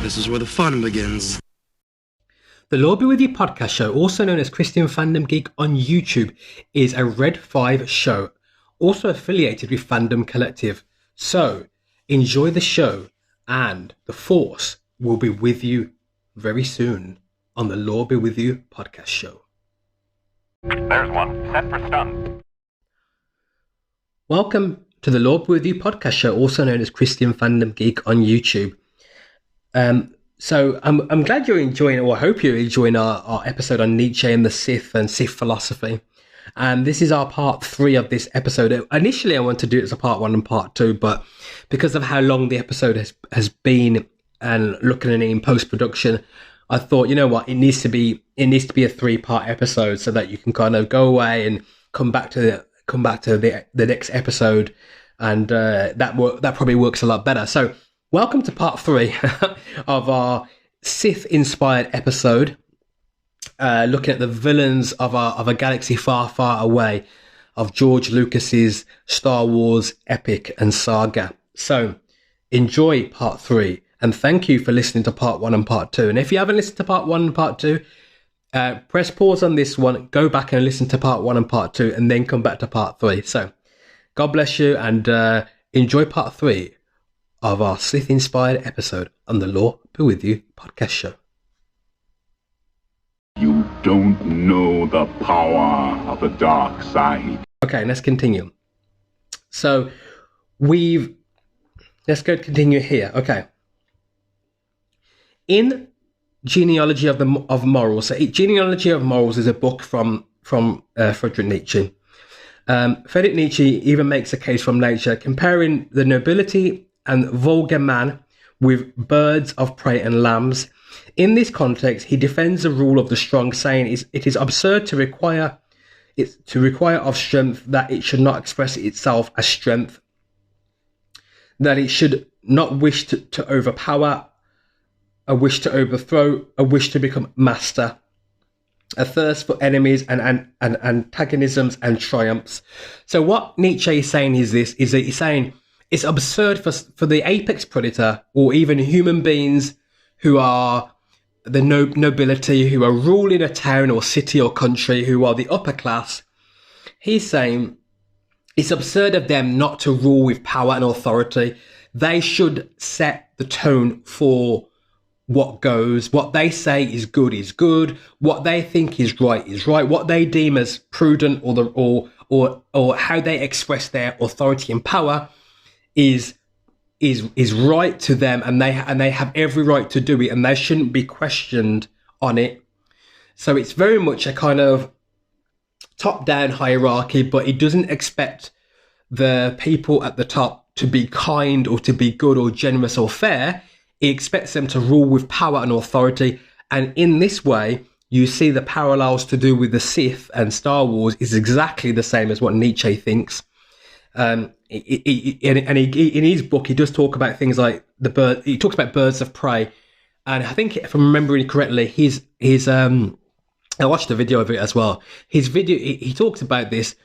This is where the fun begins. The Lord Be With You podcast show, also known as Christian Fandom Geek on YouTube, is a Red 5 show, also affiliated with Fandom Collective. So, enjoy the show, and the Force will be with you very soon on the Lord Be With You podcast show. There's one. Set for stun. Welcome to the Lord Be With You podcast show, also known as Christian Fandom Geek on YouTube. So I'm glad you're enjoying, or I hope you're enjoying our episode on Nietzsche and the Sith and Sith philosophy. And this is our part 3 of this episode. Initially, I wanted to do it as a part 1 and part 2, but because of how long the episode has been and looking at it in post-production, I thought, you know what, it needs to be a 3-part episode so that you can kind of go away and come back to the next episode, and that probably works a lot better. So welcome to part 3 of our Sith-inspired episode, looking at the villains of a galaxy far, far away, of George Lucas's Star Wars epic and saga. So enjoy part 3, and thank you for listening to part 1 and part 2. And if you haven't listened to part 1 and part 2, press pause on this one, go back and listen to part 1 and part 2, and then come back to part 3. So God bless you, and enjoy part 3 of our Sith-inspired episode on the Lord Be With You podcast show. You don't know the power of the dark side. Okay, let's continue. So let's continue here. Okay. In Genealogy of Morals. So Genealogy of Morals is a book from Frederick Nietzsche. Frederick Nietzsche even makes a case from nature, comparing the nobility and vulgar man with birds of prey and lambs. In this context, he defends the rule of the strong, saying it is absurd to require of strength that it should not express itself as strength, that it should not wish to overpower, a wish to overthrow, a wish to become master, a thirst for enemies and antagonisms and triumphs. So what Nietzsche is saying is that he's saying it's absurd for the apex predator, or even human beings who are the nobility, who are ruling a town or city or country, who are the upper class. He's saying it's absurd of them not to rule with power and authority. They should set the tone for what goes. What they say is good. What they think is right. What they deem as prudent or how they express their authority and power is right to them, and they have every right to do it, and they shouldn't be questioned on it. So it's very much a kind of top-down hierarchy, but it doesn't expect the people at the top to be kind or to be good or generous or fair. It expects them to rule with power and authority, and in this way, you see the parallels to do with the Sith and Star Wars is exactly the same as what Nietzsche thinks. In his book, he does talk about things like he talks about birds of prey, and I think, if I'm remembering correctly, I watched a video of it as well. His video, he talks about this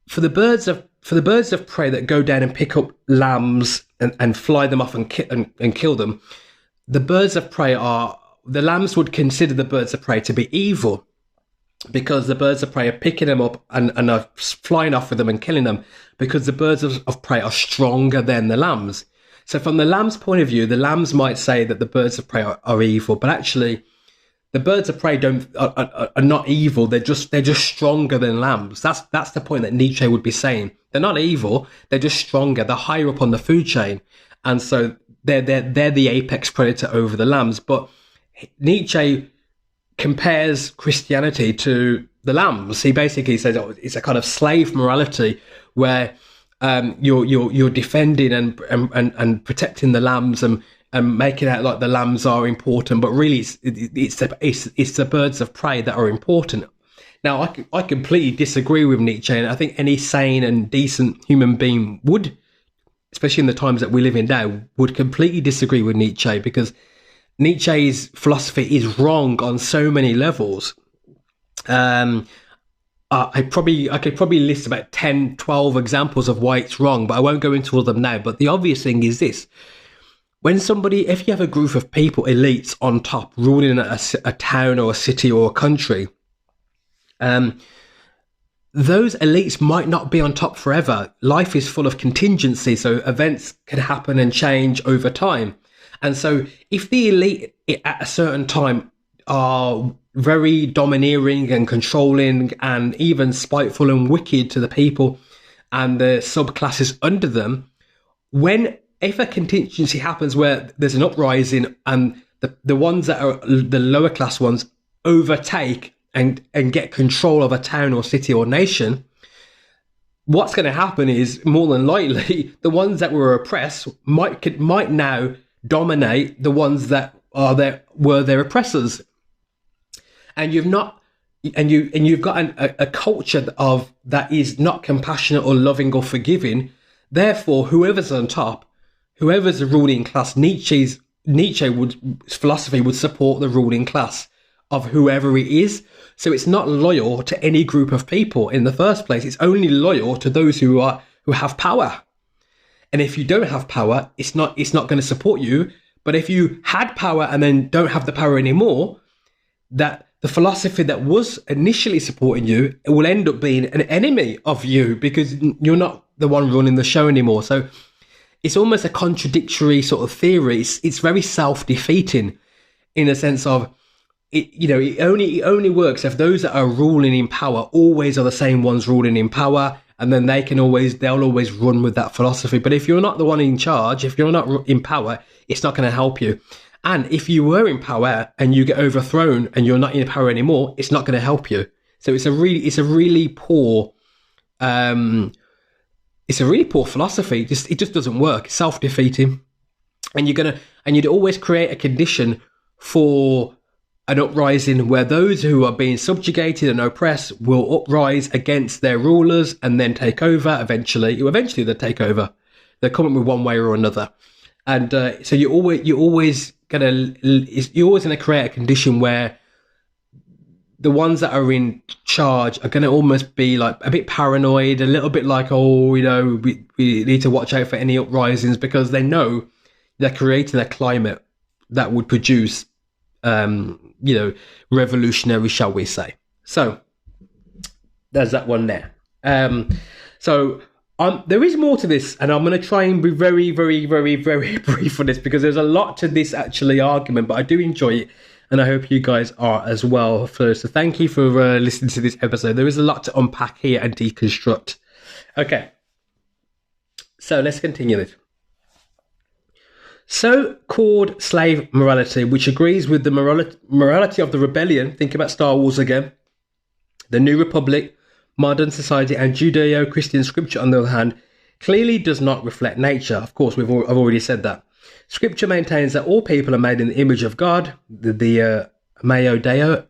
for the birds of prey that go down and pick up lambs and fly them off and kill them. The birds of prey the lambs would consider the birds of prey to be evil, because the birds of prey are picking them up and are flying off with them and killing them, because the birds of prey are stronger than the lambs. So from the lamb's point of view, the lambs might say that the birds of prey are evil, but actually the birds of prey are not evil. They're just stronger than lambs. That's the point that Nietzsche would be saying. They're not evil. They're just stronger. They're higher up on the food chain, and so they're the apex predator over the lambs. But Nietzsche compares Christianity to the lambs. He basically says it's a kind of slave morality where you're defending and protecting the lambs and making out like the lambs are important, but really it's the birds of prey that are important. Now, I completely disagree with Nietzsche, and I think any sane and decent human being would, especially in the times that we live in now, would completely disagree with Nietzsche, because Nietzsche's philosophy is wrong on so many levels. I could probably list about 10, 12 examples of why it's wrong, but I won't go into all of them now. But the obvious thing is this. if you have a group of people, elites on top, ruling a town or a city or a country, those elites might not be on top forever. Life is full of contingency, so events can happen and change over time. And so if the elite at a certain time are very domineering and controlling and even spiteful and wicked to the people and the subclasses under them, if a contingency happens where there's an uprising and the ones that are the lower class ones overtake and get control of a town or city or nation, what's going to happen is, more than likely, the ones that were oppressed might now dominate the ones that were their oppressors. And you've got a culture of that is not compassionate or loving or forgiving. Therefore, whoever's on top, whoever's the ruling class, Nietzsche's philosophy would support the ruling class of whoever it is. So it's not loyal to any group of people in the first place. It's only loyal to those who have power. And if you don't have power, it's not going to support you. But if you had power and then don't have the power anymore, that the philosophy that was initially supporting you, it will end up being an enemy of you because you're not the one running the show anymore. So it's almost a contradictory sort of theory. It's very self-defeating in a sense of, it only works if those that are ruling in power always are the same ones ruling in power, and then they'll always run with that philosophy. But if you're not the one in charge, if you're not in power, it's not going to help you. And if you were in power and you get overthrown and you're not in power anymore, it's not going to help you. So it's a really poor philosophy. It just doesn't work. It's self-defeating, and you'd always create a condition for an uprising where those who are being subjugated and oppressed will uprise against their rulers and then take over. Eventually they'll take over. They'll come up with one way or another. And so you're always going to create a condition where the ones that are in charge are going to almost be like a bit paranoid, a little bit like, we need to watch out for any uprisings, because they know they're creating a climate that would produce revolutionary, shall we say. So there's that one there. There is more to this, and I'm going to try and be very, very, very, very brief on this, because there's a lot to this argument, but I do enjoy it, and I hope you guys are as well. So thank you for listening to this episode. There is a lot to unpack here and deconstruct. Okay, so let's continue this. So-called slave morality, which agrees with the morality of the rebellion, think about Star Wars again, the New Republic, modern society, and Judeo-Christian scripture, on the other hand, clearly does not reflect nature. Of course, I've already said that. Scripture maintains that all people are made in the image of God, the Imagio Deo,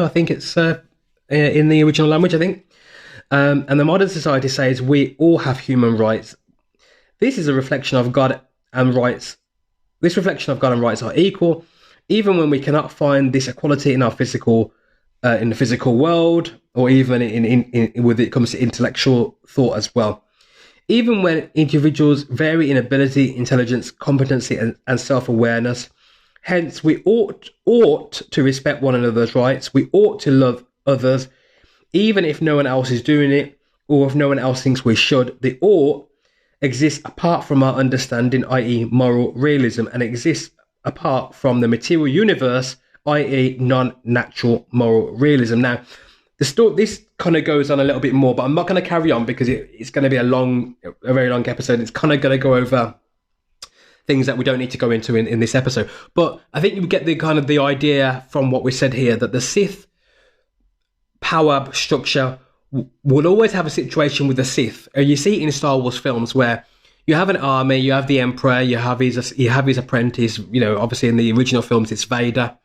I think it's in the original language, I think. And the modern society says we all have human rights. This is a reflection of God and rights. This reflection of God and rights are equal, even when we cannot find this equality in our physical, in the physical world, or even when it comes to intellectual thought as well. Even when individuals vary in ability, intelligence, competency, and self-awareness. Hence, we ought to respect one another's rights. We ought to love others, even if no one else is doing it, or if no one else thinks we should. The ought exists apart from our understanding, i.e. moral realism, and exists apart from the material universe, i.e. non-natural moral realism. Now, this kind of goes on a little bit more, but I'm not going to carry on because it's going to be a very long episode. It's kind of going to go over things that we don't need to go into in this episode. But I think you get the idea from what we said here, that the Sith power structure will always have a situation with the Sith. You see it in Star Wars films where you have an army, you have the Emperor, you have his apprentice. Obviously in the original films it's Vader,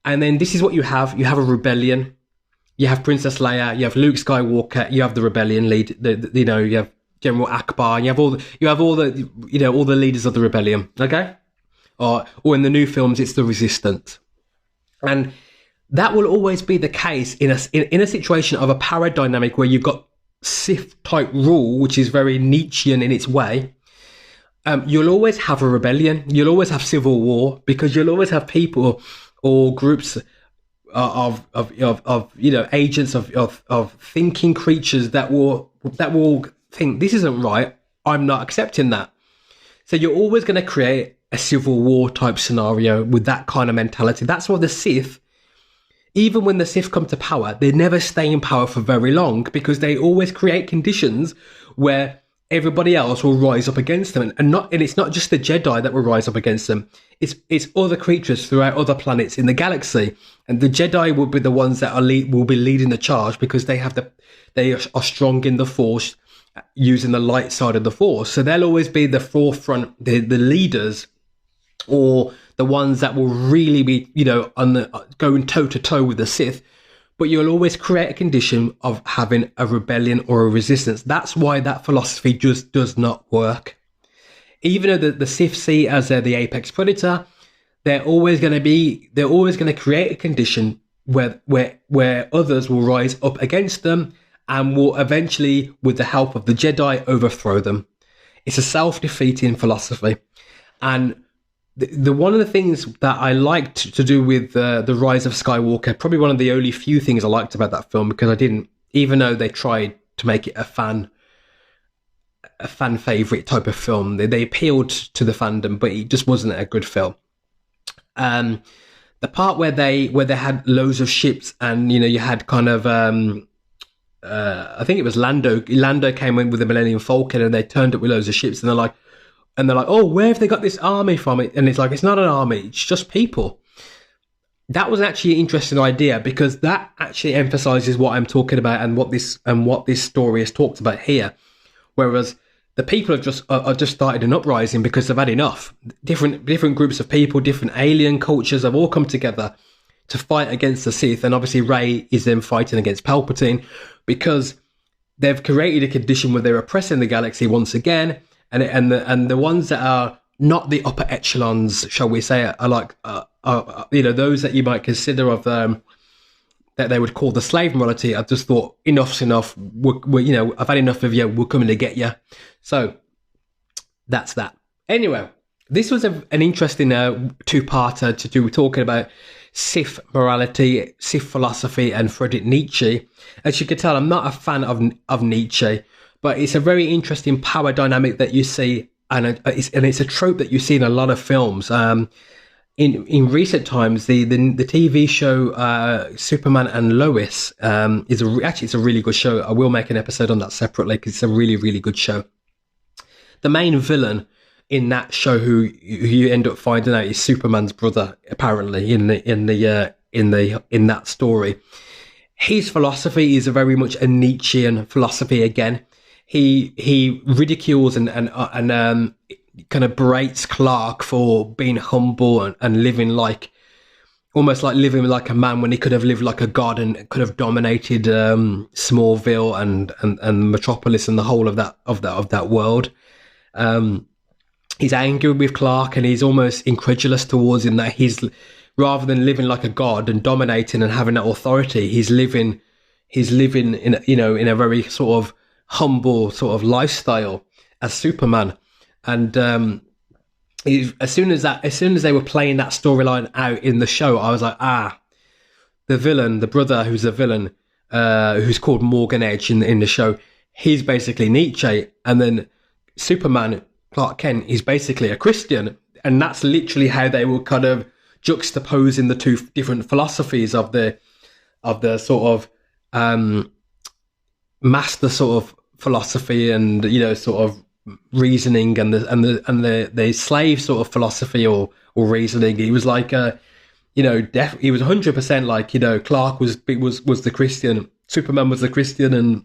and then this is what you have. You have a rebellion. You have Princess Leia. You have Luke Skywalker. You have the rebellion lead. You have General Akbar. And you have all the leaders of the rebellion. Okay, or in the new films it's the Resistance, and that will always be the case in a situation of a power dynamic where you've got Sith type rule, which is very Nietzschean in its way. you'll always have a rebellion. You'll always have civil war, because you'll always have people or groups of agents of thinking creatures that will think this isn't right. I'm not accepting that. So you're always going to create a civil war type scenario with that kind of mentality. That's why the Sith, even when the Sith come to power, they never stay in power for very long, because they always create conditions where everybody else will rise up against them, and it's not just the Jedi that will rise up against them. It's other creatures throughout other planets in the galaxy, and the Jedi will be the ones that will be leading the charge, because they are strong in the Force, using the light side of the Force. So they'll always be the forefront, the leaders, or the ones that will really be, going toe to toe with the Sith. But you'll always create a condition of having a rebellion or a resistance. That's why that philosophy just does not work. Even though the Sith see as the apex predator, they're always going to create a condition where others will rise up against them and will eventually, with the help of the Jedi, overthrow them. It's a self-defeating philosophy. And the one of the things that I liked to do with the Rise of Skywalker, probably one of the only few things I liked about that film, because I didn't, even though they tried to make it a fan favorite type of film, they appealed to the fandom, but it just wasn't a good film. The part where they had loads of ships, and you had kind of I think it was Lando came in with the Millennium Falcon, and they turned up with loads of ships, and they're like, oh, where have they got this army from? And it's like, it's not an army, it's just people. That was actually an interesting idea, because that actually emphasizes what I'm talking about and what this story is talked about here. Whereas the people are just started an uprising because they've had enough. Different groups of people, different alien cultures have all come together to fight against the Sith. And obviously Rey is then fighting against Palpatine, because they've created a condition where they're oppressing the galaxy once again. And the ones that are not the upper echelons, shall we say, are like those that you might consider of that they would call the slave morality. I just thought, enough's enough. I've had enough of you. We're coming to get you. So that's that. Anyway, this was an interesting two-parter to do with talking about Sith morality, Sith philosophy, and Frederick Nietzsche. As you can tell, I'm not a fan of Nietzsche. But it's a very interesting power dynamic that you see, and it's a trope that you see in a lot of films. In recent times, the TV show Superman and Lois is it's a really good show. I will make an episode on that separately, because it's a really, really good show. The main villain in that show, who you end up finding out is Superman's brother, apparently in that story. His philosophy is very much a Nietzschean philosophy again. He ridicules and kind of berates Clark for being humble and living almost like living like a man, when he could have lived like a god and could have dominated Smallville and Metropolis and the whole of that world. He's angry with Clark, and he's almost incredulous towards him, that he's, rather than living like a god and dominating and having that authority, he's living in in a very sort of humble sort of lifestyle as Superman. And as soon as they were playing that storyline out in the show, I was like, the villain, the brother who's the villain, who's called Morgan Edge in the show, he's basically Nietzsche. And then Superman, Clark Kent, is basically a Christian. And that's literally how they were kind of juxtaposing the two different philosophies of the sort of master sort of philosophy and sort of reasoning and the slave sort of philosophy or reasoning. He was like he was 100% like Clark was the Christian, Superman was the Christian, and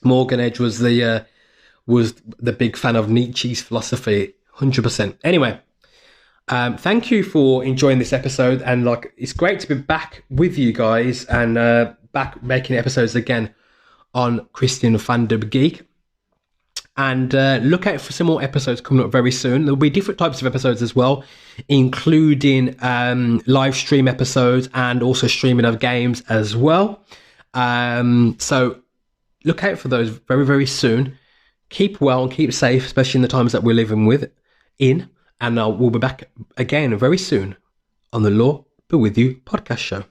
Morgan Edge was the big fan of Nietzsche's philosophy, 100%. Anyway, thank you for enjoying this episode, and it's great to be back with you guys and back making episodes again on Christian Fandom Geek. And look out for some more episodes coming up very soon. There'll be different types of episodes as well, including live stream episodes and also streaming of games as well. So look out for those very, very soon. keep well and keep safe, especially in the times that we're living in. And we'll be back again very soon on the Law Be With You podcast show.